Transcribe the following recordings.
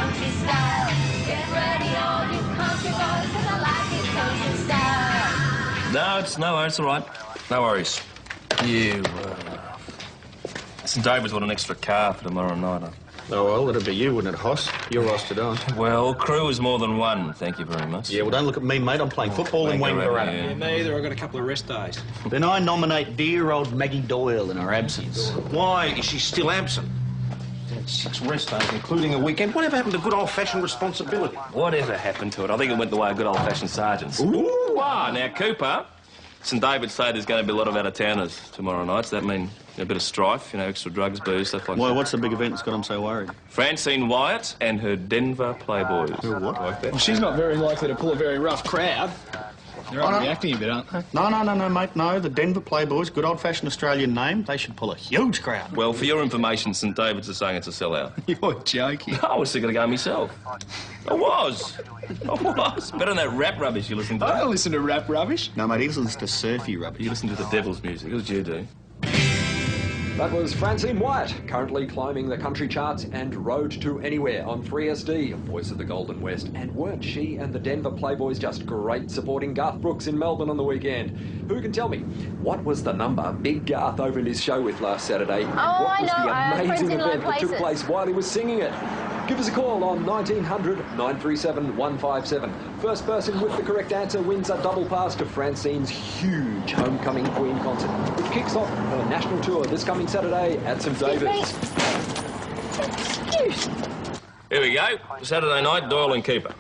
country style. Get ready, all you country boys, 'cause I like it country style. No, it's all right. No worries. You, St David's want an extra car for tomorrow night. Oh, well, it'd be you, wouldn't it, Hoss? You're rostered on. Well, crew is more than one, thank you very much. Yeah, well, don't look at me, mate. I'm playing football in Wangarana. Yeah, me either. I've got a couple of rest days. Then I nominate dear old Maggie Doyle in her absence. Why is she still absent? Had 6 rest days, including a weekend. Whatever happened to good old-fashioned responsibility? Whatever happened to it? I think it went the way of good old-fashioned sergeants. Ooh! Ah, now, Cooper, St David's say there's going to be a lot of out-of-towners tomorrow night. So that means a bit of strife, extra drugs, booze, stuff like that. Why, what's the big event that's got them so worried? Francine Wyatt and her Denver Playboys. Who, what? Like that. Well, she's not very likely to pull a very rough crowd. They're overreacting a bit, aren't they? No, mate, no. The Denver Playboys, good old-fashioned Australian name. They should pull a huge crowd. Well, for your information, St David's are saying it's a sellout. You're joking. I was sick of the go myself. I was. Better than that rap rubbish you listen to. I don't listen to rap rubbish. No, mate, he listens to surfy rubbish. You listen to the devil's music. What did you do? That was Francine Wyatt, currently climbing the country charts and Road to Anywhere on 3SD, voice of the Golden West. And weren't she and the Denver Playboys just great supporting Garth Brooks in Melbourne on the weekend? Who can tell me, what was the number Big Garth opened his show with last Saturday? Oh, what was the amazing Friends in Low event that took Places. place while he was singing it? Give us a call on 1900 937 157. First person with the correct answer wins a double pass to Francine's huge Homecoming Queen concert, which kicks off her national tour this coming Saturday at St David's. Here we go. Saturday night, Doyle and Cooper.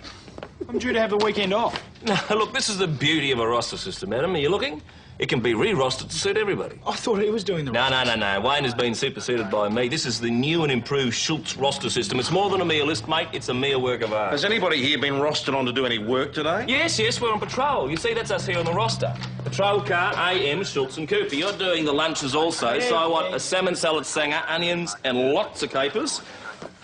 I'm due to have the weekend off. Now, look, this is the beauty of a roster system, Adam. Are you looking? It can be re-rostered to suit everybody. I thought he was doing the No. Wayne has been superseded by me. This is the new and improved Schultz roster system. It's more than a mere list, mate. It's a mere work of art. Has anybody here been rostered on to do any work today? Yes, we're on patrol. You see, that's us here on the roster. Patrol car, AM, Schultz and Cooper. You're doing the lunches also, so I want a salmon salad sanger, onions and lots of capers.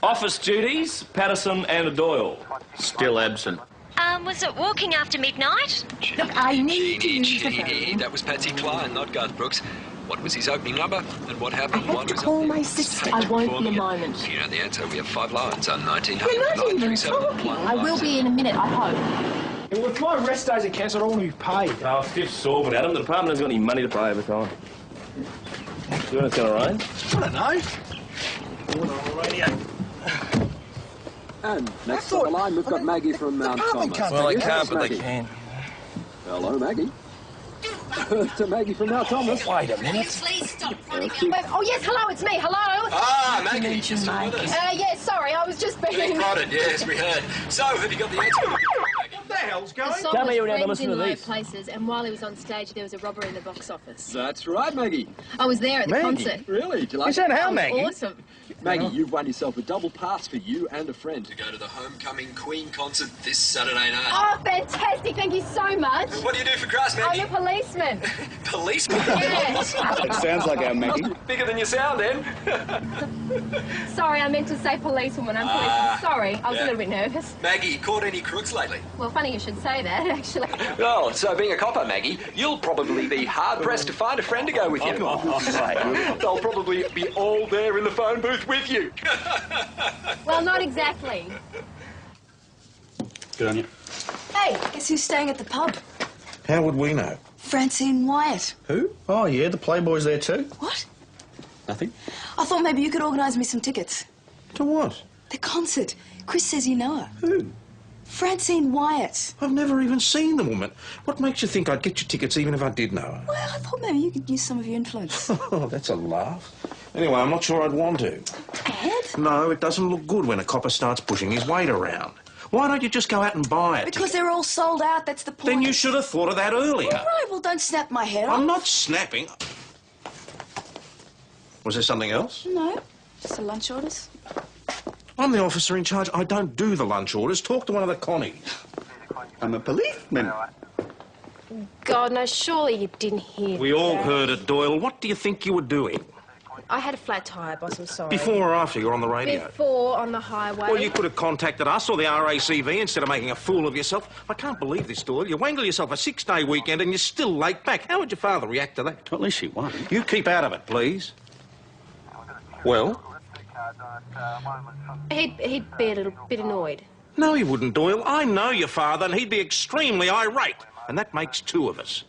Office duties, Patterson and a Doyle. Still absent. Was it walking after midnight? Look, I need to use the phone. That was Patsy Cline, not Garth Brooks. What was his opening number? And what happened? I have to call my sister. I won't be a moment. If you know the answer, we have 5 lines on 1900 You're not even talking. I will be in a minute, I hope. Well, if my rest days are cancelled, I want to be paid. Oh, stiff saw, but Adam, the department hasn't got any money to pay over time. Do you want it's going to rain? I don't know. On the radio. And next on the line, we've got Maggie from Mount Thomas. Well, they can't, but they Maggie. can. Hello, Maggie. To Maggie from Mount Thomas. Wait a minute. Please stop running away. Oh, yes, hello, it's me. Hello. Ah, Maggie, you're still with us. Yes, sorry, I was just being... Prodded, yes, we heard. So, have you got the answer? What the hell's going on? Tell me you're gonna friends listen in to low this. places, and while he was on stage, there was a robber in the box office. That's right, Maggie. I was there at the Maggie? concert. Really? Do you like Is that how, It was Maggie? awesome. Maggie, you've won yourself a double pass for you and a friend to go to the Homecoming Queen concert this Saturday night. Oh, fantastic. Thank you so much. What do you do for grass, Maggie? I'm a policeman. Policeman? Yes. It sounds like our Maggie. Bigger than you sound, then. Sorry, I meant to say policewoman. I'm policeman. Sorry, I was a little bit nervous. Maggie, caught any crooks lately? Well, funny you should say that, actually. Oh, so being a copper, Maggie, you'll probably be hard-pressed to find a friend to go with you. They'll probably be all there in the phone booth with you. Well, not exactly. Good on you. Hey, guess who's staying at the pub? How would we know? Francine Wyatt. Who? Oh, yeah, the Playboy's there too. What? Nothing. I thought maybe you could organise me some tickets. To what? The concert. Chris says you know her. Who? Francine Wyatt. I've never even seen the woman. What makes you think I'd get you tickets even if I did know her? Well, I thought maybe you could use some of your influence. Oh, that's a laugh. Anyway, I'm not sure I'd want to. Ed? No, it doesn't look good when a copper starts pushing his weight around. Why don't you just go out and buy it? Because they're all sold out, that's the point. Then you should have thought of that earlier. All right, well, don't snap my head off. I'm not snapping. Was there something else? No, just the lunch orders. I'm the officer in charge. I don't do the lunch orders. Talk to one of the connies. I'm a policeman. God, no, surely you didn't hear We all heard it, Doyle. What do you think you were doing? I had a flat tyre, boss, I'm sorry. Before or after you're on the radio? Before, on the highway. Well, you could have contacted us or the RACV instead of making a fool of yourself. I can't believe this, Doyle. You wangle yourself a 6-day weekend and you're still late back. How would your father react to that? At least she won. You keep out of it, please. Well? He'd be a little bit annoyed. No, he wouldn't, Doyle. I know your father, and he'd be extremely irate. And that makes two of us.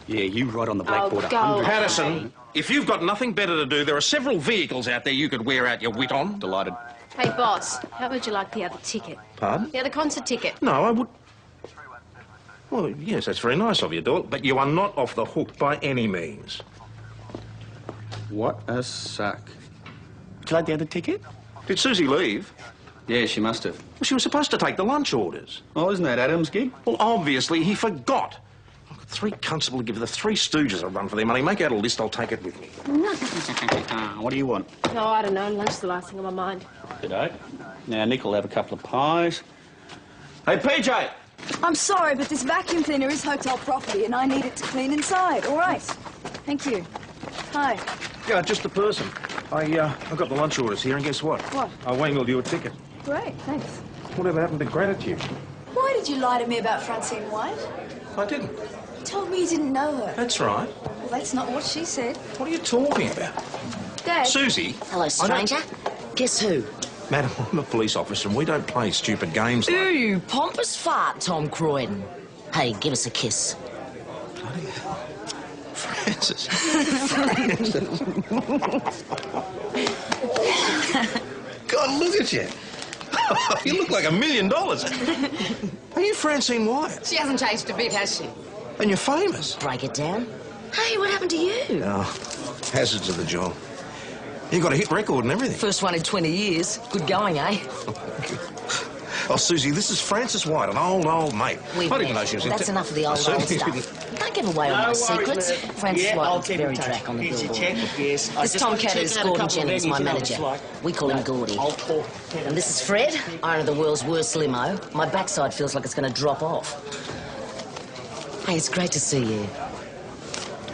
Yeah, you write on the blackboard. Oh, go. Patterson, if you've got nothing better to do, there are several vehicles out there you could wear out your wit on. Delighted. Hey, boss, how would you like the other ticket? Pardon? The other concert ticket. No, I would... Well, yes, that's very nice of you, Doyle, but you are not off the hook by any means. What a suck. Would you like the other ticket? Did Susie leave? Yeah, she must have. Well, she was supposed to take the lunch orders. Oh, isn't that Adam's gig? Well, obviously, he forgot. I've got 3 constables to give the 3 Stooges a run for their money. Make out a list, I'll take it with me. What do you want? Oh, I don't know. Lunch's the last thing on my mind. G'day. Now, Nick will have a couple of pies. Hey, PJ! I'm sorry, but this vacuum cleaner is hotel property and I need it to clean inside. All right. Thank you. Hi. Yeah, just the person. I've got the lunch orders here, and guess what? What? I wangled you a ticket. Great, thanks. Whatever happened to gratitude? Why did you lie to me about Francine White? I didn't. You told me you didn't know her. That's right. Well, that's not what she said. What are you talking about? Dad. Susie? Hello, stranger. Guess who? Madam, I'm a police officer, and we don't play stupid games like... You pompous fart, Tom Croydon. Hey, give us a kiss. Bloody hell. Francis. Francis. God, look at you. You look like $1 million. Are you Francine White? She hasn't changed a bit, has she? And you're famous. Break it down. Hey, what happened to you? Oh, hazards of the job. You got a hit record and everything. First one in 20 years. Good going, eh? Oh, Susie, this is Frances White, an old mate. We've I didn't met. know she was That's enough of the old certainly stuff. didn't. Don't give away all my secrets. Frances White looks very track on the billboard. This Tom Catters, Gordon Jennings, my manager. We call him Gordy. And this is Fred, owner of the world's worst limo. My backside feels like it's going to drop off. Hey, it's great to see you.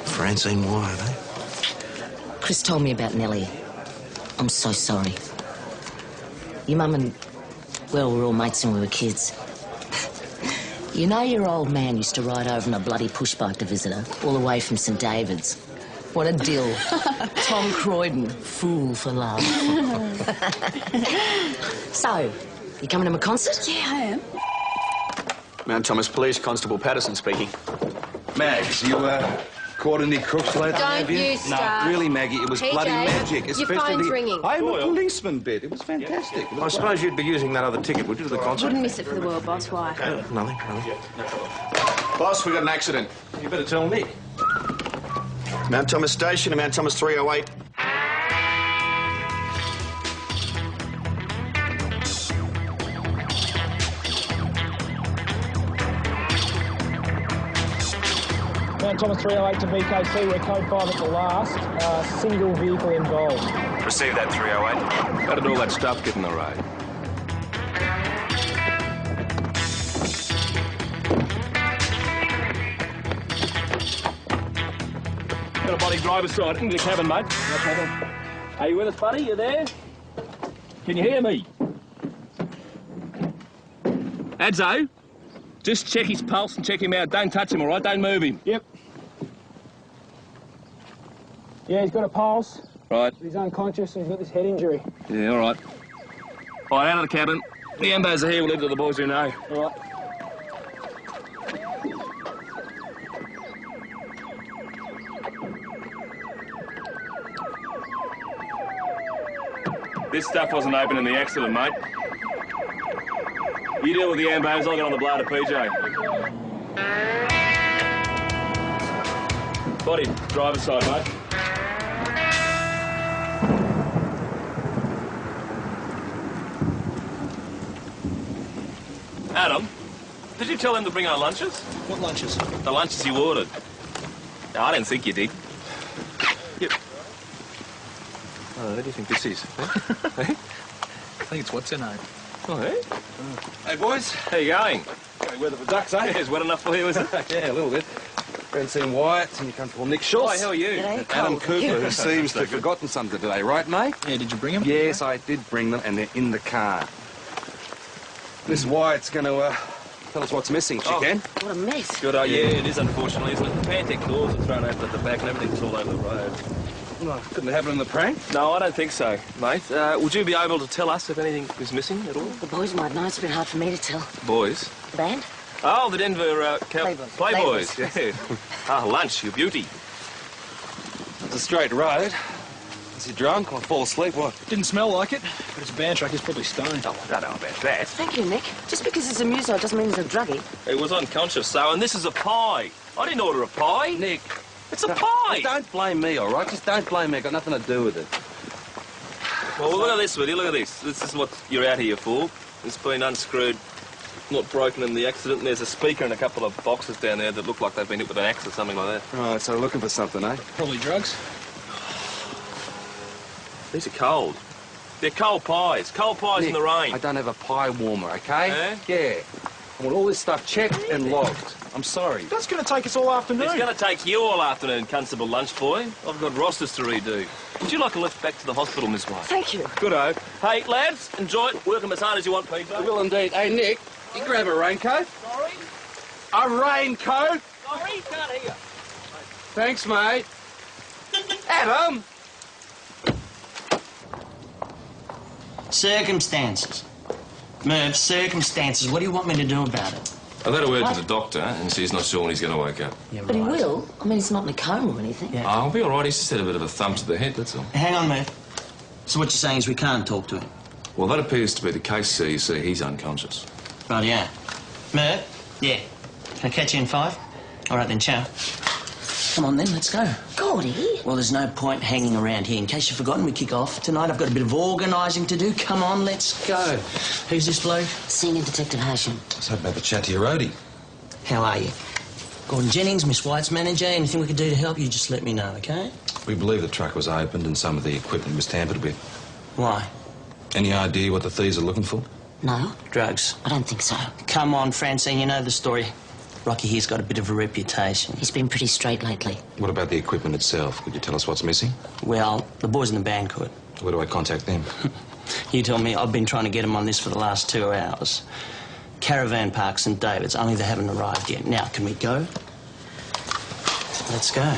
Francine White, eh? Chris told me about Nellie. I'm so sorry. Your mum and... well, we're all mates when we were kids. You know your old man used to ride over on a bloody pushbike to visit her, all the way from St David's. What a dill. Tom Croydon, fool for love. So, you coming to my concert? Yeah, I am. Mount Thomas Police Constable Patterson speaking. Mags, you, caught any crooks lately, Don't have you? you start. No, really, Maggie, it was PJ, bloody magic. your Especially phone's the... ringing. I'm a policeman bit. It was fantastic. I suppose you'd be using that other ticket, would you, to the concert? Wouldn't miss it for the world, boss. Why? Nothing. Boss, we got an accident. You better tell Nick. Mount Thomas Station, Mount Thomas 308. Mount Thomas 308 to BKC, we're code 5 at the last. Single vehicle involved. Receive that, 308. How did all that stuff get in the road? Got a body driver's side into the cabin, mate. No problem. Are you with us, buddy? You there? Can you hear me? Adzo, just check his pulse and check him out. Don't touch him, all right? Don't move him. Yep. Yeah, he's got a pulse. Right. He's unconscious and he's got this head injury. Yeah, all right. All right, out of the cabin. The ambos are here. We'll leave it to the boys who know. All right. This stuff wasn't open in the accident, mate. You deal with the ambos, I'll get on the blower to PJ. Body, driver's side, mate. Adam, did you tell them to bring our lunches? What lunches? The lunches you ordered. No, I didn't think you did. Yep. Oh, who do you think this is? Hey? I think it's what's her name. Oh, hey? Hey, boys. How you going? Weather for ducks, eh? Yeah, it's wet enough for you, is it? Yeah, a little bit. Francine White, and you come for Nick Schultz. Hi, how are you? G'day, Adam Cole. Cooper, who seems to have forgotten something today, right, mate? Yeah, did you bring him? Yes, I did bring them, and they're in the car. Miss White's going to tell us what's missing. She can. What a mess. Good, yeah, it is, unfortunately, isn't it? The Pantec doors are thrown out at the back and everything's all over the road. Well, couldn't it happen in the prank? No, I don't think so, mate. Would you be able to tell us if anything is missing at all? The boys might know. It's a bit hard for me to tell. Boys? The band? Oh, the Denver Playboys. Yeah. Ah, lunch, you beauty. It's a straight road. Is he drunk or fall asleep? What? Didn't smell like it, but it's a band truck. He's probably stoned. Oh, I don't know about that. Thank you, Nick. Just because it's a muso doesn't mean he's a druggie. It was unconscious, so, and this is a pie. I didn't order a pie. Nick. It's a pie. Don't blame me, all right? Just don't blame me. I've got nothing to do with it. Well, look at this with you. Look at this. This is what you're out here for. It's been unscrewed, not broken in the accident, and there's a speaker and a couple of boxes down there that look like they've been hit with an axe or something like that. Right, so looking for something, eh? Probably drugs. These are cold. They're cold pies. Cold pies Nick, in the rain. I don't have a pie warmer, okay? Eh? Yeah. I want all this stuff checked and logged. I'm sorry. That's going to take us all afternoon. It's going to take you all afternoon, Constable Lunch Boy. I've got rosters to redo. Would you like a lift back to the hospital, Miss White? Thank you. Good-o. Hey, lads, enjoy it. Work them as hard as you want, Peter. I will indeed. Hey, Nick, you grab a raincoat? Sorry? A raincoat? Sorry? Can't hear. Thanks, mate. Adam! Circumstances. Merv, circumstances. What do you want me to do about it? I've had a word with the doctor, and he's not sure when he's going to wake up. Yeah, But he will. I mean, he's not in a coma or anything. Yeah. I'll be all right. He's just had a bit of a thump to the head, that's all. Hang on, Merv. So what you're saying is we can't talk to him? Well, that appears to be the case, sir. You see, he's unconscious. Right, yeah. Merv? Yeah. Can I catch you in 5? All right, then, ciao. Come on, then, let's go. Gordy? Well, there's no point hanging around here. In case you've forgotten, we kick off tonight. I've got a bit of organising to do. Come on, let's go. Who's this bloke? Senior Detective Hasham. I was hoping to have a chat to your roadie. How are you? Gordon Jennings, Miss White's manager. Anything we could do to help you, just let me know, OK? We believe the truck was opened and some of the equipment was tampered with. Why? Any idea what the thieves are looking for? No? Drugs. I don't think so. Come on, Francine, you know the story. Rocky here's got a bit of a reputation. He's been pretty straight lately. What about the equipment itself? Could you tell us what's missing? Well, the boys in the band could. Where do I contact them? You tell me. I've been trying to get them on this for the last 2 hours. Caravan Park, St David's, only they haven't arrived yet. Now, can we go? Let's go.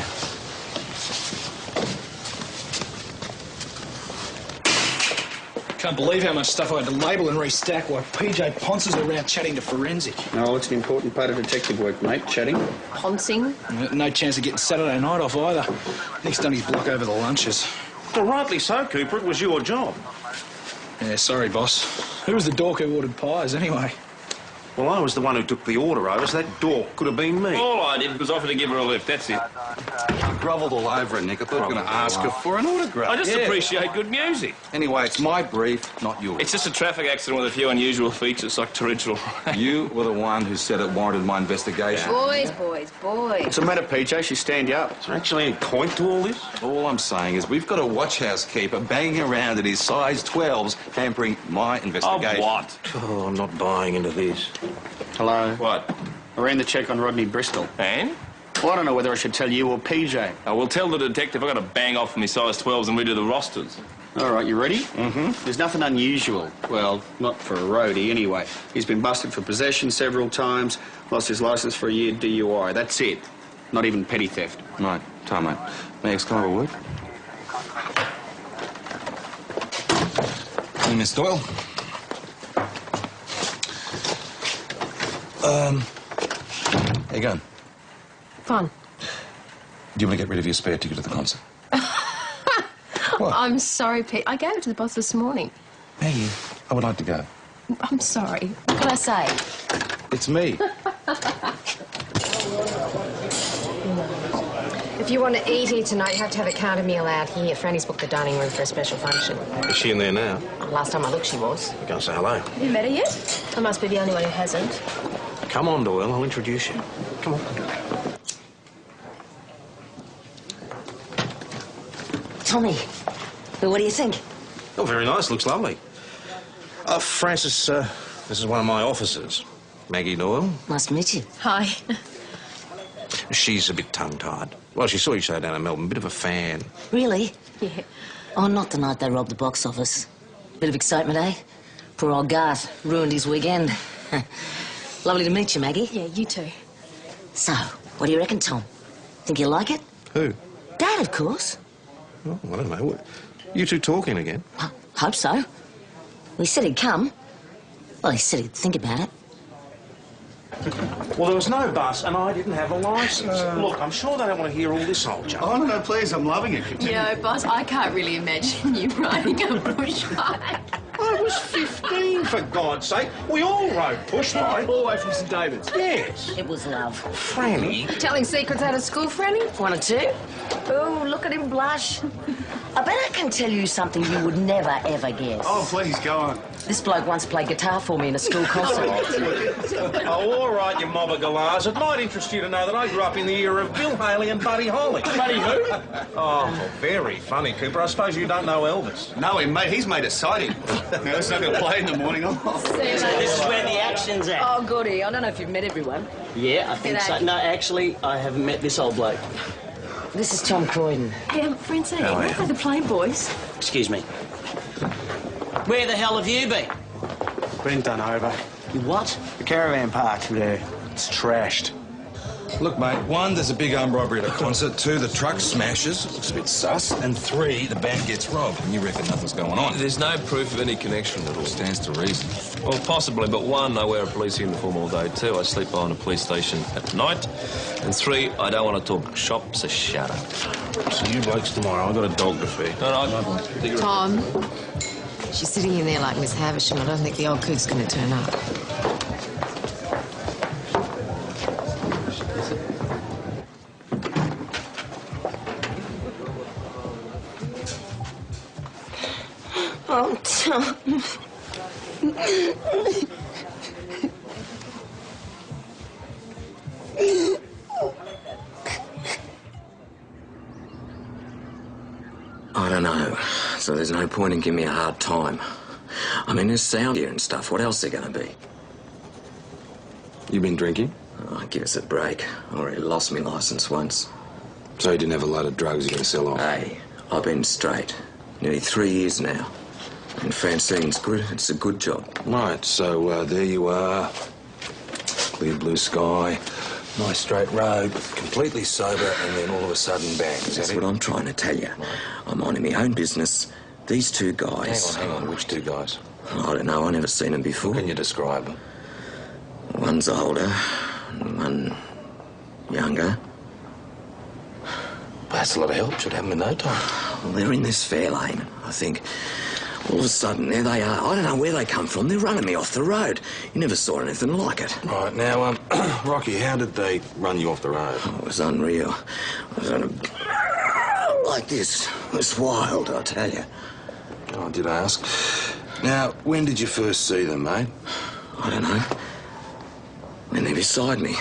Can't believe how much stuff I had to label and restack while PJ Ponce's around chatting to forensic. No, it's an important part of detective work, mate, chatting. Poncing? No chance of getting Saturday night off either. Nick's done his block over the lunches. Well, rightly so, Cooper. It was your job. Yeah, sorry, boss. Who was the dork who ordered pies, anyway? Well, I was the one who took the order over, so that dork could have been me. All I did was offer to give her a lift, that's it. You grovelled all over it, Nick. I thought you were going to ask her for an autograph. I just appreciate good music. Anyway, it's my brief, not yours. It's just a traffic accident with a few unusual features, like torrential rain. You were the one who said it warranted my investigation. Boys. What's the matter, PJ? She stand you up. Is there actually any point to all this? All I'm saying is we've got a watch house keeper banging around in his size 12s, hampering my investigation. Of what? Oh, I'm not buying into this. Hello. What? I ran the check on Rodney Bristol. And? Well, I don't know whether I should tell you or PJ. Oh, well, tell the detective I've got to bang off my size 12s and redo the rosters. All right, you ready? Mm-hmm. There's nothing unusual. Well, not for a roadie, anyway. He's been busted for possession several times, lost his licence for a year DUI. That's it. Not even petty theft. Right, time, mate. May I exclaim a word? Hey, Miss Doyle. How you going? Fun. Do you want to get rid of your spare ticket to the concert? What? I'm sorry, Pete. I gave it to the boss this morning. Maggie, I would like to go. I'm sorry. What can I say? It's me. If you want to eat here tonight, you have to have a counter meal out here. Franny's booked the dining room for a special function. Is she in there now? Last time I looked, she was. Go and say hello. Have you met her yet? I must be the only one who hasn't. Come on, Doyle. I'll introduce you. Come on. Tommy, what do you think? Oh, very nice. Looks lovely. Francis, this is one of my officers. Maggie Doyle. Nice to meet you. Hi. She's a bit tongue-tied. Well, she saw you show down in Melbourne. Bit of a fan. Really? Yeah. Oh, not the night they robbed the box office. Bit of excitement, eh? Poor old Garth ruined his weekend. Lovely to meet you, Maggie. Yeah, you too. So, what do you reckon, Tom? Think you'll like it? Who? Dad, of course. Oh, I don't know. You two talking again? Hope so. Well, he said he'd come. Well, he said he'd think about it. Well, there was no bus, and I didn't have a licence. Look, I'm sure they don't want to hear all this, old Joe. Oh, no, please, I'm loving it. Continue. You know, boss, I can't really imagine you riding a bush bike. I was 15, for God's sake. We all rode push bike. All the way from St David's. Yes. It was love. Franny. Telling secrets out of school, Franny? One or two. Oh, look at him blush. I bet I can tell you something you would never, ever guess. Oh, please, go on. This bloke once played guitar for me in a school concert. Oh, all right, you mob of galahs. It might interest you to know that I grew up in the era of Bill Haley and Buddy Holly. Buddy who? Oh, very funny, Cooper. I suppose you don't know Elvis. No, he's made a sighting. Now, it's not going to play in the morning. Oh. This is where the action's at. Oh, goody. I don't know if you've met everyone. Yeah, I think so. No, actually, I haven't met this old bloke. This is Tom Croydon. Hey, Francine, where are the Playboys? Excuse me. Where the hell have you been? Been done over. You what? The caravan park there. It's trashed. Look, mate, 1, there's a big armed robbery at a concert. 2, the truck smashes. Looks a bit sus. And 3, the band gets robbed. And you reckon nothing's going on. There's no proof of any connection at all. Stands to reason. Well, possibly, but 1, I wear a police uniform all day. 2, I sleep behind a police station at night. And 3, I don't want to talk shop, so shut up. See you blokes tomorrow. I've got a dog to feed. No. Tom, she's sitting in there like Miss Havisham. I don't think the old cook's going to turn up. Oh, Tom. I don't know. So there's no point in giving me a hard time. I mean, there's sound here and stuff. What else are they going to be? You been drinking? Oh, give us a break. I already lost my licence once. So you didn't have a load of drugs you're going to sell off? Hey, I've been straight. Nearly 3 years now. And Francine's good. It's a good job. Right, so there you are. Clear blue sky, nice straight road, completely sober, and then all of a sudden, bang. That's what I'm trying to tell you. I'm minding my own business. These 2 guys... Hang on. Which 2 guys? I don't know. I've never seen them before. Can you describe them? One's older, and one younger. That's a lot of help. Should have them in no time. Well, they're in this fair lane, I think. All of a sudden, there they are. I don't know where they come from. They're running me off the road. You never saw anything like it. Right, now, Rocky, how did they run you off the road? Oh, it was unreal. I was on a... like this. It was wild, I tell you. Oh, I did ask. Now, when did you first see them, mate? I don't know. When they're beside me.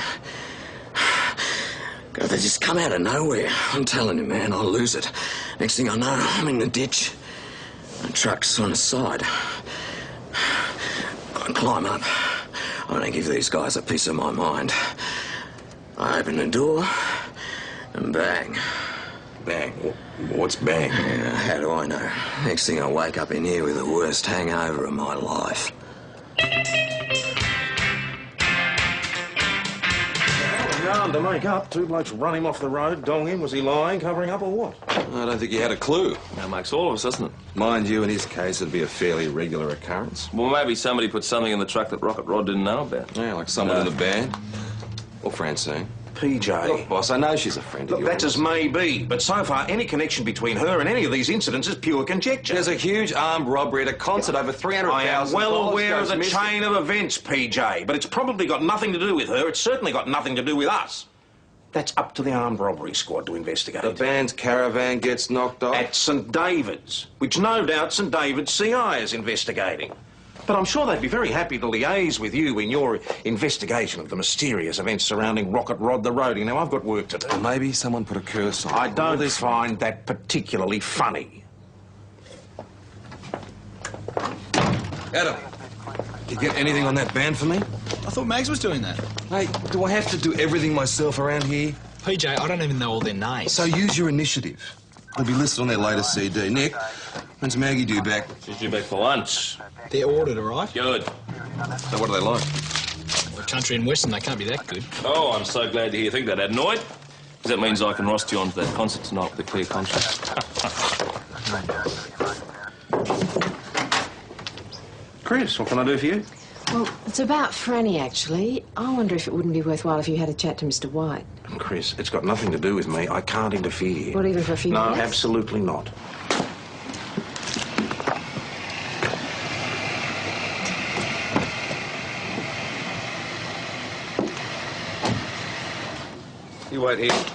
God, they just come out of nowhere. I'm telling you, man, I'll lose it. Next thing I know, I'm in the ditch. The truck's on the side. I climb up. I don't give these guys a piece of my mind. I open the door, and bang. Bang? What's bang? Yeah, how do I know? Next thing I wake up in here with the worst hangover of my life. Yarn to make up. 2 blokes run him off the road, dong him. Was he lying, covering up, or what? I don't think he had a clue. That makes all of us, doesn't it? Mind you, in his case, it'd be a fairly regular occurrence. Well, maybe somebody put something in the truck that Rocket Rod didn't know about. Yeah, like someone in the band. Or Francine. PJ. Look, boss, I know she's a friend of Look, yours. that's as may be, but so far any connection between her and any of these incidents is pure conjecture. There's a huge armed robbery at a concert, over $300,000. I am well aware of the chain of events, PJ, but it's probably got nothing to do with her. It's certainly got nothing to do with us. That's up to the armed robbery squad to investigate. The band's caravan gets knocked off? At St David's, which no doubt St David's CI is investigating. But I'm sure they'd be very happy to liaise with you in your investigation of the mysterious events surrounding Rocket Rod the roadie. Now, I've got work to do. Well, maybe someone put a curse on I don't find that particularly funny. Adam, did you get anything on that band for me? I thought Mags was doing that. Hey, do I have to do everything myself around here? PJ, I don't even know all their names. So use your initiative. They'll be listed on their latest CD. Nick, when's Maggie due back? She's due back for lunch. They're ordered, all right? Good. So what are they like? Well, country and western, they can't be that good. Oh, I'm so glad to hear you think that, Adenoid. Because that means I can roster you onto that concert tonight with a clear conscience. Chris, what can I do for you? Well, it's about Franny, actually. I wonder if it wouldn't be worthwhile if you had a chat to Mr. White. Chris, it's got nothing to do with me. I can't interfere. What, even for a few No, minutes? absolutely not. You wait here.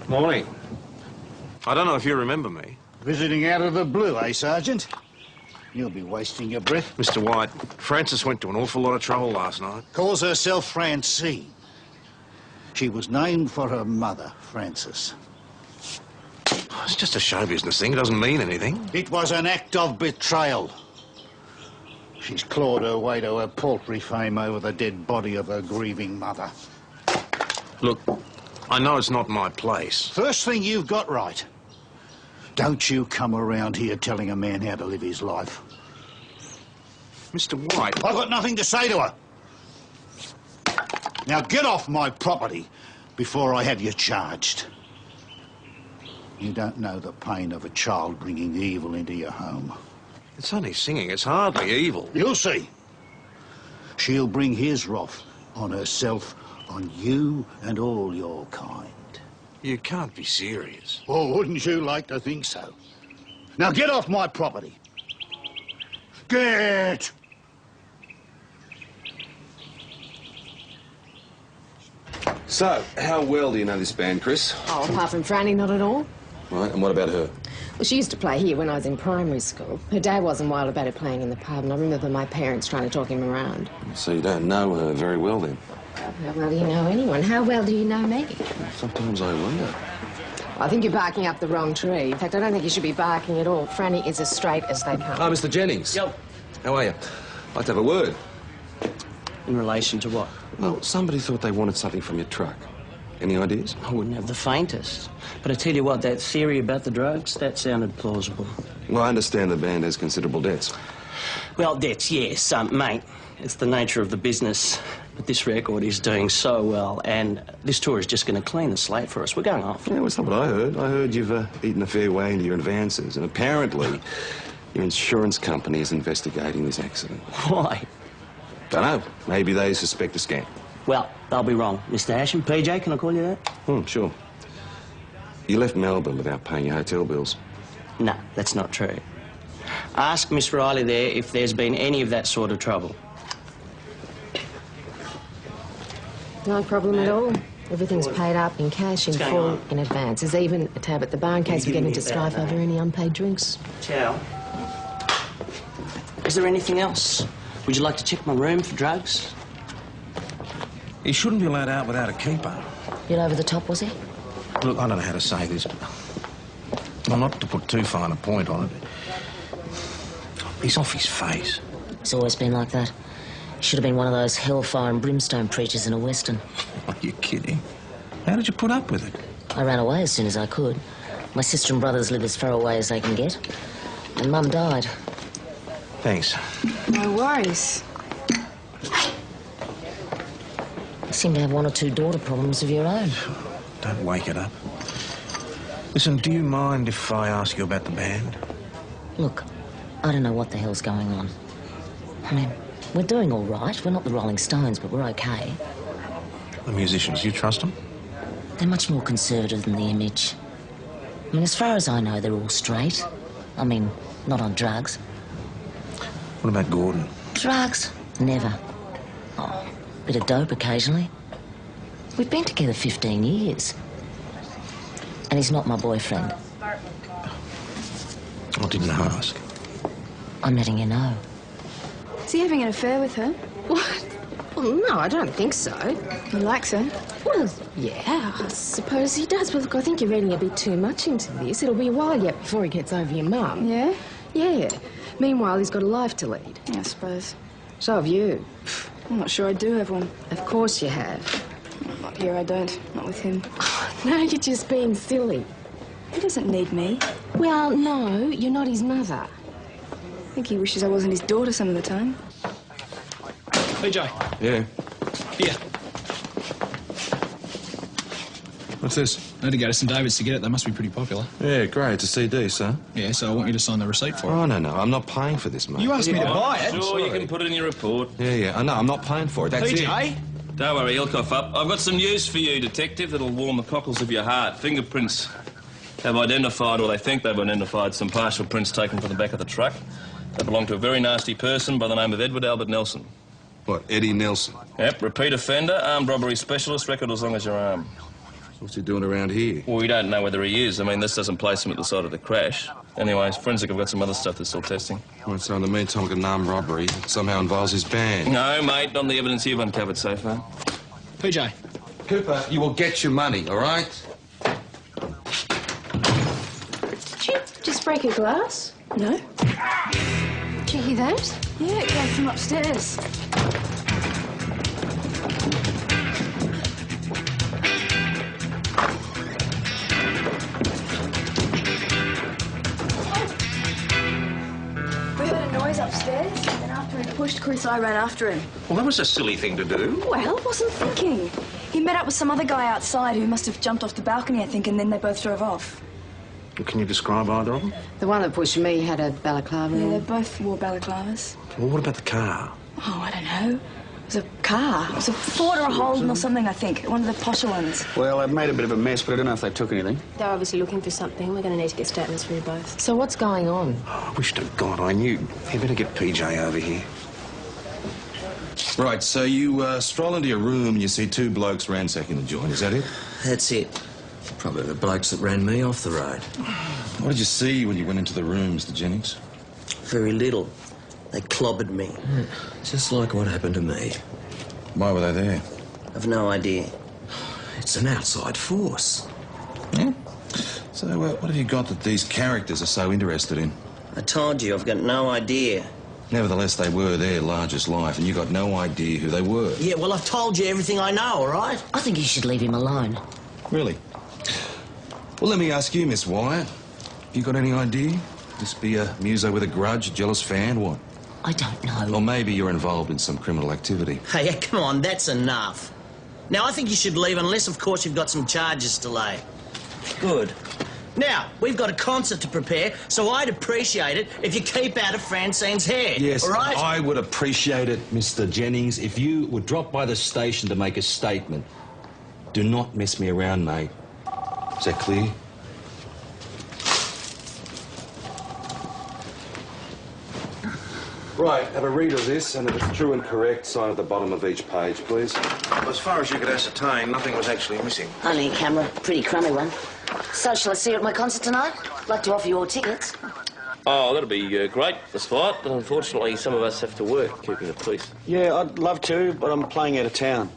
Morning. I don't know if you remember me. Visiting out of the blue, eh, Sergeant? You'll be wasting your breath. Mr. White, Frances went to an awful lot of trouble last night. Calls herself Francine. She was named for her mother, Frances. It's just a show business thing. It doesn't mean anything. It was an act of betrayal. She's clawed her way to her paltry fame over the dead body of her grieving mother. Look, I know it's not my place. First thing you've got right. Don't you come around here telling a man how to live his life. Mr. White... I've got nothing to say to her. Now get off my property before I have you charged. You don't know the pain of a child bringing evil into your home. It's only singing. It's hardly evil. You'll see. She'll bring his wrath on herself, on you and all your kind. You can't be serious. Oh, wouldn't you like to think so? Now get off my property. Get! So, how well do you know this band, Chris? Oh, apart from Franny, not at all. Right, and what about her? Well, she used to play here when I was in primary school. Her dad wasn't wild about her playing in the pub, and I remember my parents trying to talk him around. So you don't know her very well, then? How well do you know anyone? How well do you know me? Sometimes I wonder. I think you're barking up the wrong tree. In fact, I don't think you should be barking at all. Franny is as straight as they come. Oh, Mr. Jennings. Yep. How are you? I'd like to have a word. In relation to what? Well, somebody thought they wanted something from your truck. Any ideas? I wouldn't have the faintest. But I tell you what, that theory about the drugs, that sounded plausible. Well, I understand the band has considerable debts. Well, debts, yes, mate. It's the nature of the business. But this record is doing so well, and this tour is just going to clean the slate for us. We're going off. Yeah, well, that's not what I heard. I heard you've eaten a fair way into your advances, and apparently your insurance company is investigating this accident. Why? Don't know. Maybe they suspect a scam. Well, they'll be wrong. Mr. Asham, PJ, can I call you that? Sure. You left Melbourne without paying your hotel bills. No, that's not true. Ask Miss Riley there if there's been any of that sort of trouble. No problem at all. Everything's paid up in cash, in going full, on? in advance. There's even a tab at the bar in case we get into strife over any unpaid drinks. Ciao. Is there anything else? Would you like to check my room for drugs? He shouldn't be allowed out without a keeper. Bit over the top, was he? Look, I don't know how to say this, but... Well, not to put too fine a point on it. He's off his face. It's always been like that. He should have been one of those hellfire and brimstone preachers in a western. Are you kidding? How did you put up with it? I ran away as soon as I could. My sister and brothers live as far away as they can get. And Mum died. Thanks. No worries. You seem to have one or two daughter problems of your own. Don't wake it up. Listen, do you mind if I ask you about the band? Look, I don't know what the hell's going on. I mean, we're doing all right. We're not the Rolling Stones, but we're okay. The musicians, you trust them? They're much more conservative than the image. I mean, as far as I know, they're all straight. I mean, not on drugs. What about Gordon? Drugs? Never. Oh, bit of dope occasionally. We've been together 15 years. And he's not my boyfriend. I didn't ask. I'm letting you know. Is he having an affair with her? What? Well, no, I don't think so. He likes her? Well, yeah, I suppose he does. But look, I think you're reading a bit too much into this. It'll be a while yet before he gets over your mum. Yeah? Yeah. Meanwhile, he's got a life to lead. Yeah, I suppose. So have you. I'm not sure I do have one. Of course you have. Not here, I don't. Not with him. No, you're just being silly. He doesn't need me. Well, no, you're not his mother. I think he wishes I wasn't his daughter some of the time. PJ. Yeah. Here. What's this? I need to go to St David's to get it. They must be pretty popular. Yeah, great. It's a CD, sir. Yeah, so I want you to sign the receipt for it. Oh, no. I'm not paying for this, mate. You asked me to buy it. Sure, you can put it in your report. Yeah, I know. I'm not paying for it. That's PJ? it. Don't worry, he'll cough up. I've got some news for you, Detective, that'll warm the cockles of your heart. Fingerprints have identified, or they think they've identified, some partial prints taken from the back of the truck. They belong to a very nasty person by the name of Edward Albert Nelson. What, Eddie Nelson? Yep, repeat offender, armed robbery specialist, record as long as your arm. What's he doing around here? Well, we don't know whether he is. I mean, this doesn't place him at the side of the crash. Anyways, forensic have got some other stuff they're still testing. Right, so in the meantime, we've got an armed robbery that somehow involves his band. No, mate, not the evidence you've uncovered so far. PJ. Cooper, you will get your money, all right? Did you just break a glass? No. Did you hear that? Yeah, it came from upstairs. We heard a noise upstairs, and then after he pushed Chris, I ran after him. Well, that was a silly thing to do. Well, I wasn't thinking. He met up with some other guy outside who must have jumped off the balcony, I think, and then they both drove off. Can you describe either of them? The one that pushed me had a balaclava Yeah, on. they both wore balaclavas. Well, what about the car? Oh, I don't know. It was a car. It was a Ford or a Holden or something, I think. One of the posher ones. Well, they've made a bit of a mess, but I don't know if they took anything. They're obviously looking for something. We're going to need to get statements from you both. So what's going on? I wish to God I knew. You better get PJ over here. Right, so you stroll into your room and you see two blokes ransacking the joint. Is that it? That's it. Probably the blokes that ran me off the road. What did you see when you went into the room, Mr. Jennings? Very little. They clobbered me. Just like what happened to me. Why were they there? I've no idea. It's an outside force. Yeah? So what have you got that these characters are so interested in? I told you, I've got no idea. Nevertheless, they were there, large as life, and you got no idea who they were. Yeah, well, I've told you everything I know, all right? I think you should leave him alone. Really? Well, let me ask you, Miss Wyatt. Have you got any idea? This be a muso with a grudge, a jealous fan, what? I don't know. Or maybe you're involved in some criminal activity. Hey, come on, that's enough. Now, I think you should leave unless, of course, you've got some charges to lay. Good. Now, we've got a concert to prepare, so I'd appreciate it if you keep out of Francine's hair. Yes, all right? I would appreciate it, Mr. Jennings, if you would drop by the station to make a statement. Do not mess me around, mate. Is that clear? Right, have a read of this, and if it's true and correct, sign at the bottom of each page, please. Well, as far as you could ascertain, nothing was actually missing. Only a camera. Pretty crummy one. So, shall I see you at my concert tonight? I'd like to offer you all tickets. Oh, that'd be great, this fight, but unfortunately some of us have to work keeping the peace. Yeah, I'd love to, but I'm playing out of town.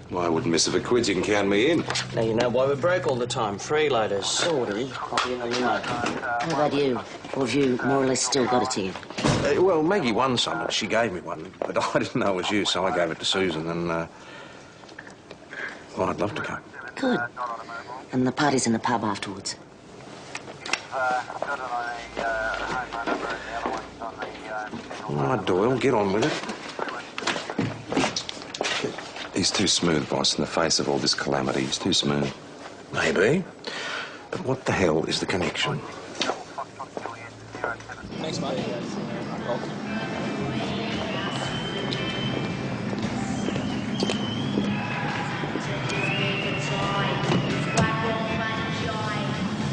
Well, I wouldn't miss if it quids. You can count me in. Now you know why we break all the time. Freeloaders. Sorty. I'll be in the limo. What about you? Or have you more or less still got a ticket? Well, Maggie won some, and she gave me one, but I didn't know it was you, so I gave it to Susan, and, well, I'd love to go. Good. And the party's in the pub afterwards. All right, Doyle, get on with it. He's too smooth, boss, in the face of all this calamity. He's too smooth. Maybe. But what the hell is the connection? Thanks, mate.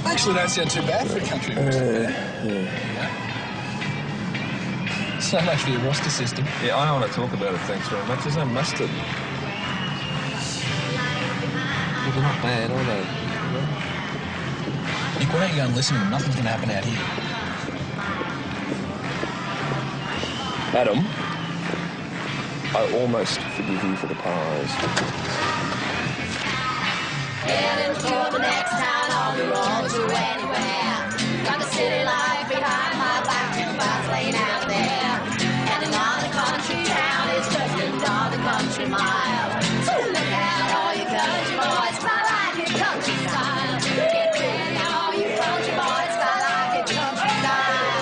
Actually, don't sound too bad for a country. So much for your roster system. Yeah, I don't want to talk about it, thanks very much. There's no mustard. Well, they're not bad, are they? Nick, why don't you go and listen to them? Nothing's going to happen out here. Adam, I almost forgive you for the pies. Heading to the next town on the road to anywhere. Got the city life behind my back, bustling out there. And another country town is just another country mile. So look out, all you country boys, fly like it's country style. Get ready, all you country boys, fly like it's country style.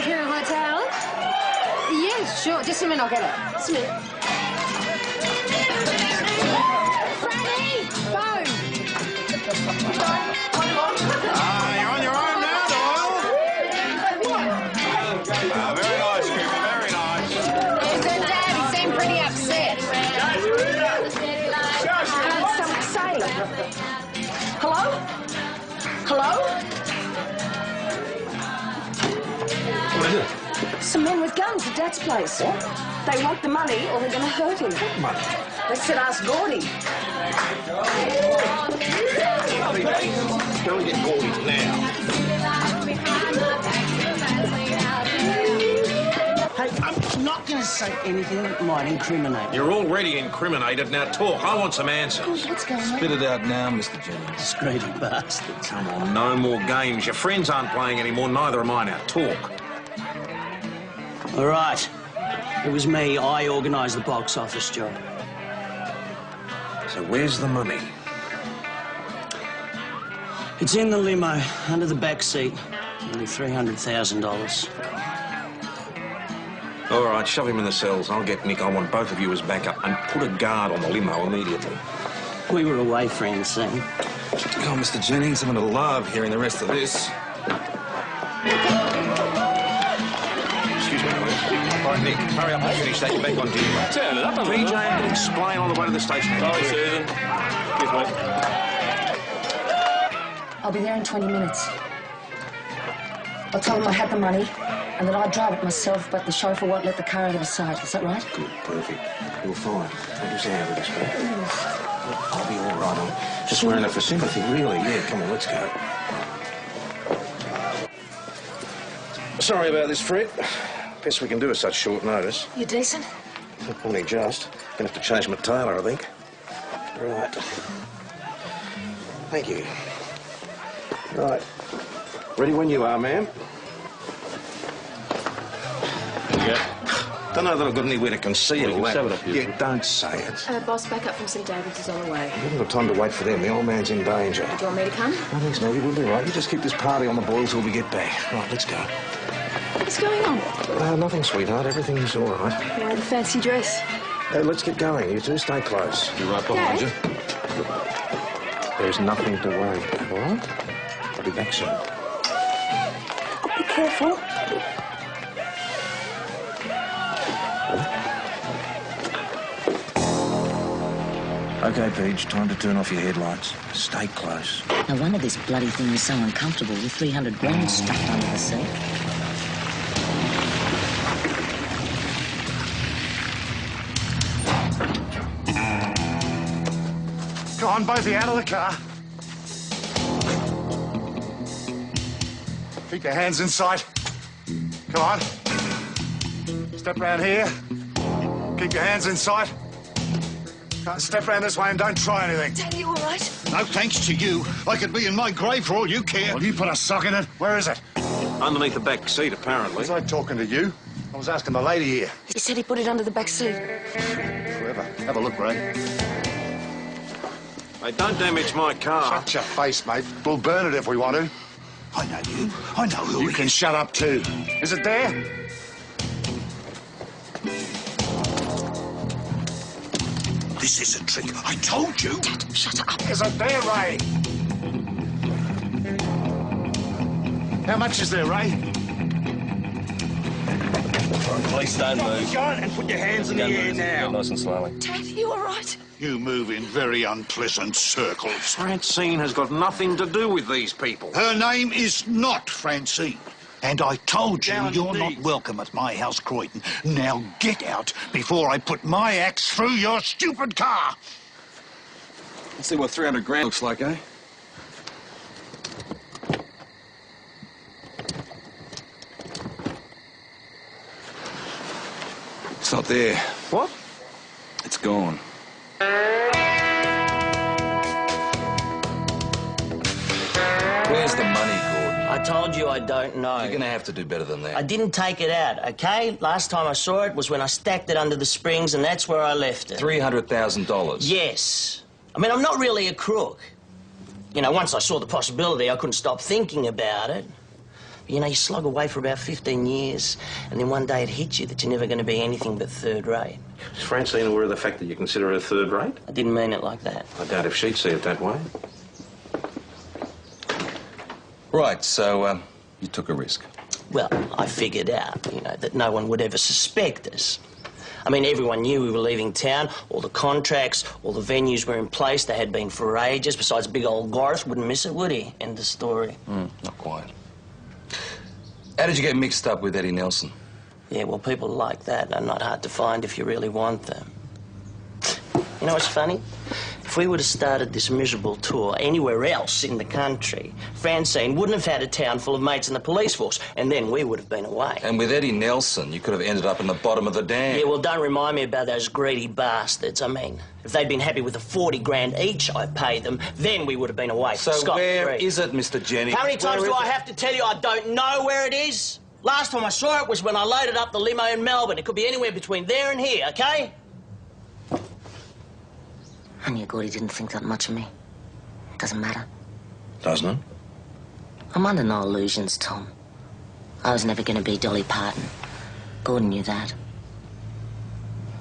Imperial Hotel? Yes, sure. Just a minute, I'll get it. Just a minute. You're on your own now, Doyle. Very nice, Cooper, very nice. There's her dad. He seemed pretty upset. Someone say. Hello? Hello? What is it? Some men with guns at Dad's place. What? They want the money or they're going to hurt him. What money? They said ask Gordy. Go and get Gordy now. Hey, I'm not going to say anything that might incriminate you. You're already incriminated. Now talk. I want some answers. What's going on? Spit it out now, Mr. Jennings. Greedy bastards. Come on, no more games. Your friends aren't playing anymore, neither am I now. Talk. All right. It was me. I organised the box office job. So where's the money? It's in the limo, under the back seat. Nearly $300,000. All right, shove him in the cells. I'll get Nick. I want both of you as backup and put a guard on the limo immediately. We were away, Francine. Oh, Mr. Jennings, I'm going to love hearing the rest of this. Excuse me, please. All right, Nick, hurry up and finish that. You're back on duty. Turn it up a little. PJ, and explain on the way to the station. Sorry, Susan. Excuse me. I'll be there in 20 minutes. I'll tell them I had the money and that I'd drive it myself, but the chauffeur won't let the car out of his sight. Is that right? Good, perfect. You're fine. Don't just hand with this, mate. I'll be all right. I'm just wearing it for sympathy, really. Yeah, come on, let's go. Sorry about this, Fred. Best we can do at such short notice. You decent? Only just. Gonna have to change my tailor, I think. Right. Thank you. Right. Ready when you are, ma'am. Don't know that I've got anywhere to conceal Well, you can that. shove it up here. Yeah, don't say it. Boss, back up from St David's is on the way. I haven't got time to wait for them. The old man's in danger. Do you want me to come? No, thanks, Maggie. We'll be right. You just keep this party on the boil till we get back. Right, let's go. What's going on? Nothing, sweetheart. Everything's all right. Wearing a fancy dress. Let's get going. You two stay close. Be right behind you. There's nothing to worry about, all right? I'll be back soon. Be careful. Okay, Paige, time to turn off your headlights. Stay close. No wonder this bloody thing is so uncomfortable with 300 grand stuffed under the seat. Go on, both of you, out of the car. Keep your hands in sight. Come on. Step round here. Keep your hands in sight. Step round this way and don't try anything. Dad, you all right? No thanks to you. I could be in my grave for all you care. Well, you put a sock in it. Where is it? Underneath the back seat, apparently. Was I talking to you? I was asking the lady here. He said he put it under the back seat. Whoever. Have a look, Ray. Hey, don't damage my car. Shut your face, mate. We'll burn it if we want to. I know you. I know who. You can shut up too. Is it there? This is a trick. I told you. Dad, shut up. Is it there, Ray? How much is there, Ray? Please don't move. Go on and put your hands in the air now. Nice and slowly. Dad, you all right? You move in very unpleasant circles. Francine has got nothing to do with these people. Her name is not Francine. And I told you you're not welcome at my house, Croydon. Now get out before I put my axe through your stupid car. Let's see what 300 grand looks like, eh? It's not there. What? It's gone. Where's the money, Gordon? I told you I don't know. You're going to have to do better than that. I didn't take it out, okay? Last time I saw it was when I stacked it under the springs, and that's where I left it. $300,000. Yes. I mean, I'm not really a crook. You know, once I saw the possibility, I couldn't stop thinking about it. You know, you slog away for about 15 years, and then one day it hits you that you're never going to be anything but third rate. Is Francine aware of the fact that you consider her third rate? I didn't mean it like that. I doubt if she'd see it that way. Right, so you took a risk. Well, I figured out, that no one would ever suspect us. I mean, everyone knew we were leaving town. All the contracts, all the venues were in place. They had been for ages. Besides, big old Gorris wouldn't miss it, would he? End of story. Not quite. How did you get mixed up with Eddie Nelson? Yeah, well, people like that are not hard to find if you really want them. You know what's funny? If we would have started this miserable tour anywhere else in the country, Francine wouldn't have had a town full of mates in the police force, and then we would have been away. And with Eddie Nelson, you could have ended up in the bottom of the dam. Yeah, well, don't remind me about those greedy bastards. I mean, if they'd been happy with the 40 grand each I paid them, then we would have been away. So where is it, Mr. Jennings? How many times do I have to tell you I don't know where it is? Last time I saw it was when I loaded up the limo in Melbourne. It could be anywhere between there and here, okay? I knew Gordy didn't think that much of me. Doesn't matter. Doesn't it? I'm under no illusions, Tom. I was never going to be Dolly Parton. Gordon knew that.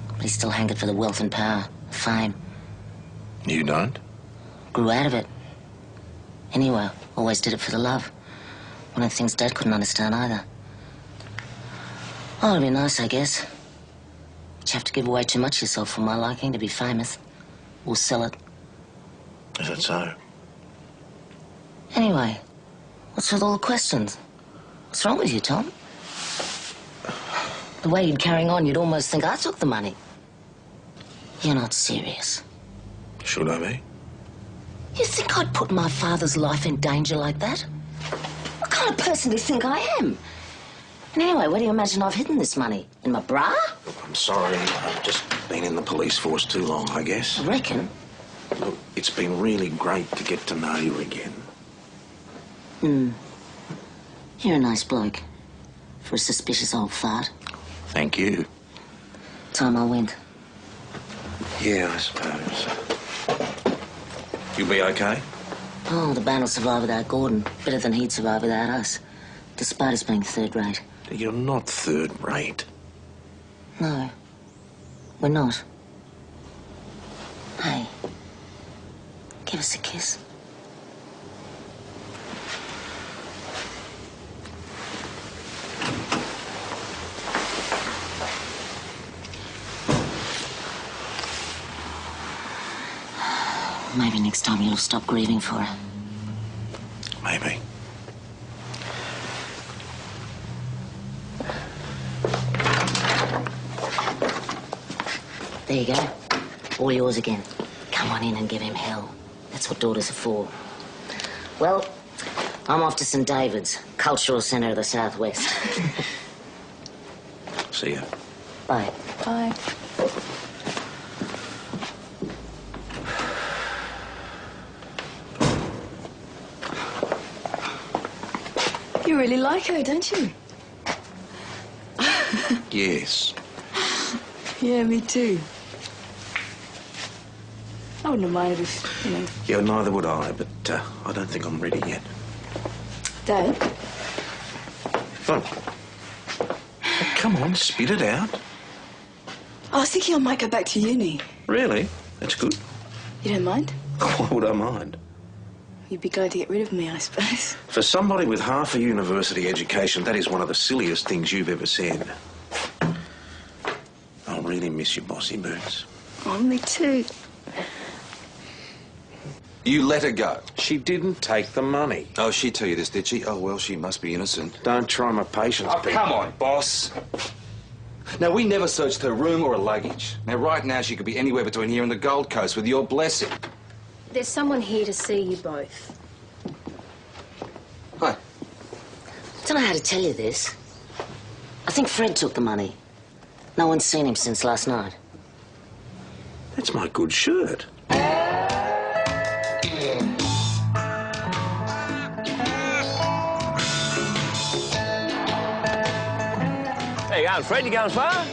But he still hankered for the wealth and power, fame. You don't? Grew out of it. Anyway, always did it for the love. One of the things Dad couldn't understand either. Oh, it'd be nice, I guess. But you have to give away too much of yourself for my liking to be famous. Or sell it. Is that so? Anyway, what's with all the questions? What's wrong with you, Tom? The way you're carrying on, you'd almost think I took the money. You're not serious. Should I be? You think I'd put my father's life in danger like that? What kind of person do you think I am? And anyway, where do you imagine I've hidden this money? In my bra? Look, I'm sorry. I've just been in the police force too long, I guess. I reckon. Look, it's been really great to get to know you again. You're a nice bloke. For a suspicious old fart. Thank you. Time I went. Yeah, I suppose. You'll be okay? Oh, the band will survive without Gordon. Better than he'd survive without us. Despite us being third rate. You're not third rate. No, we're not. Hey, give us a kiss. Maybe next time you'll stop grieving for her. Maybe. There you go. All yours again. Come on in and give him hell. That's what daughters are for. Well, I'm off to St. David's, cultural centre of the Southwest. See ya. Bye. Bye. You really like her, don't you? Yes. Yeah, me too. I wouldn't have minded if, Yeah, neither would I, but I don't think I'm ready yet. Dad? Oh. Come on, spit it out. I was thinking I might go back to uni. Really? That's good. You don't mind? Why would I mind? You'd be glad to get rid of me, I suppose. For somebody with half a university education, that is one of the silliest things you've ever said. I'll really miss your bossy boots. Oh, me too. You let her go. She didn't take the money. Oh, she tell you this, did she? Oh, well, she must be innocent. Don't try my patience, Oh, Pete. come on, boss. Now, we never searched her room or her luggage. Now, right now, she could be anywhere between here and the Gold Coast with your blessing. There's someone here to see you both. Hi. I don't know how to tell you this. I think Fred took the money. No one's seen him since last night. That's my good shirt. Hey, you going, Fred? You going far?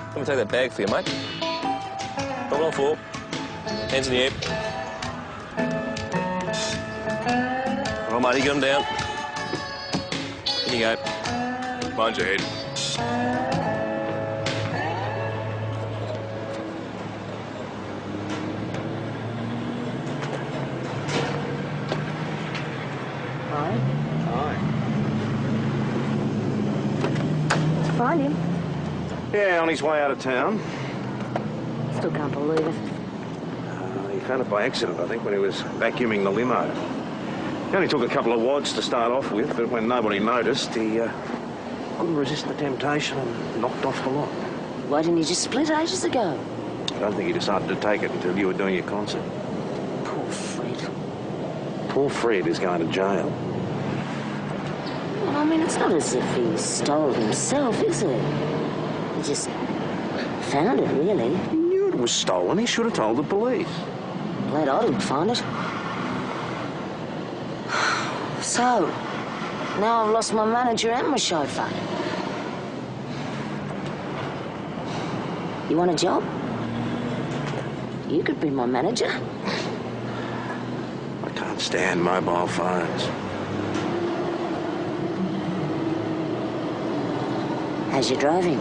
Let me take that bag for you, mate. Hold on, four. Hands in the air. All right, matey, get them down. In you go. Mind your head. Hi. Hi. Did you find him? Yeah, on his way out of town. Still can't believe it. He found it by accident, I think, when he was vacuuming the limo. He only took a couple of wads to start off with, but when nobody noticed, he couldn't resist the temptation and knocked off the lot. Why didn't you just split ages ago? I don't think he decided to take it until you were doing your concert. Poor Fred. Poor Fred is going to jail. Well, I mean, it's not as if he stole it himself, is it? He just found it, really. He knew it was stolen. He should have told the police. Glad I didn't find it. So, now I've lost my manager and my chauffeur. You want a job? You could be my manager. I can't stand mobile phones. How's your driving?